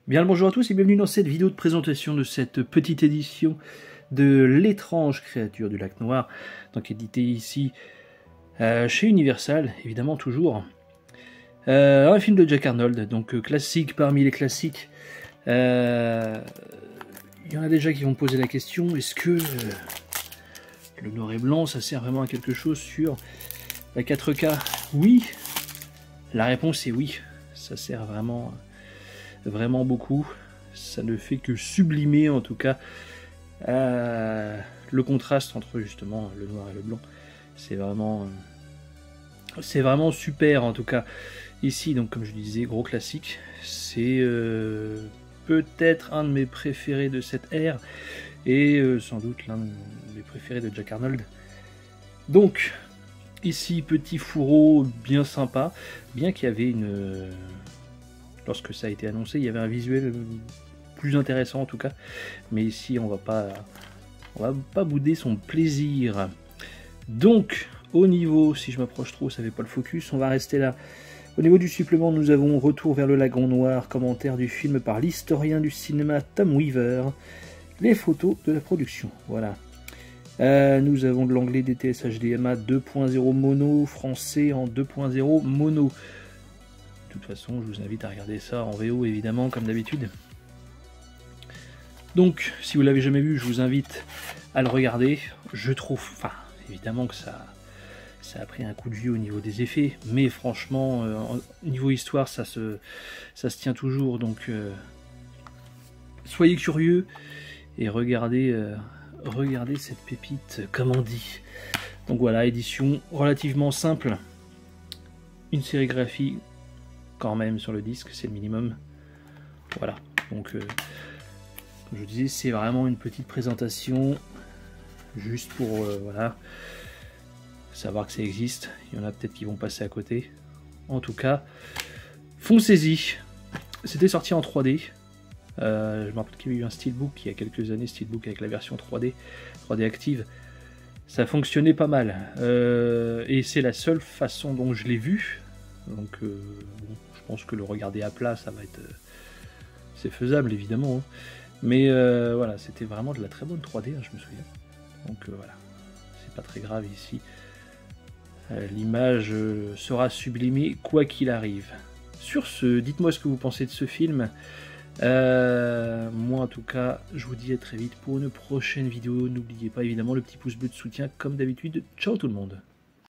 Bien le bonjour à tous et bienvenue dans cette vidéo de présentation de cette petite édition de L'étrange créature du lac noir, donc édité ici chez Universal, évidemment toujours. Un film de Jack Arnold, donc classique parmi les classiques. Il y en a déjà qui vont poser la question, est-ce que le noir et blanc ça sert vraiment à quelque chose sur la 4K? Oui, la réponse est oui, ça sert vraiment beaucoup, ça ne fait que sublimer en tout cas le contraste entre justement le noir et le blanc. C'est vraiment super en tout cas ici. Donc comme je disais, gros classique, c'est peut-être un de mes préférés de cette ère et sans doute l'un de mes préférés de Jack Arnold. Donc ici petit fourreau bien sympa, bien qu'il y avait une lorsque ça a été annoncé, il y avait un visuel plus intéressant en tout cas. Mais ici, on va pas bouder son plaisir. Donc, au niveau, si je m'approche trop, ça fait pas le focus, on va rester là. Au niveau du supplément, nous avons Retour vers le lagon noir, commentaire du film par l'historien du cinéma Tom Weaver, les photos de la production. Voilà. Nous avons de l'anglais DTS HDMI 2.0 mono, français en 2.0 mono. De toute façon, je vous invite à regarder ça en VO, évidemment, comme d'habitude. Donc, si vous l'avez jamais vu, je vous invite à le regarder. Je trouve, enfin, évidemment que ça a pris un coup de vieux au niveau des effets, mais franchement, niveau histoire, ça se tient toujours. Donc, soyez curieux et regardez cette pépite, comme on dit. Donc voilà, édition relativement simple, une sérigraphie quand même sur le disque, c'est le minimum. Voilà, donc comme je disais, c'est vraiment une petite présentation juste pour voilà, savoir que ça existe. Il y en a peut-être qui vont passer à côté. En tout cas, foncez-y. C'était sorti en 3D. Je me rappelle qu'il y avait eu un Steelbook il y a quelques années, Steelbook avec la version 3D active. Ça fonctionnait pas mal. Et c'est la seule façon dont je l'ai vu. Donc bon, je pense que le regarder à plat, ça va être... c'est faisable évidemment. Hein. Mais voilà, c'était vraiment de la très bonne 3D, hein, je me souviens. Donc voilà, c'est pas très grave ici. L'image sera sublimée quoi qu'il arrive. Sur ce, dites-moi ce que vous pensez de ce film. Moi en tout cas, je vous dis à très vite pour une prochaine vidéo. N'oubliez pas évidemment le petit pouce bleu de soutien comme d'habitude. Ciao tout le monde.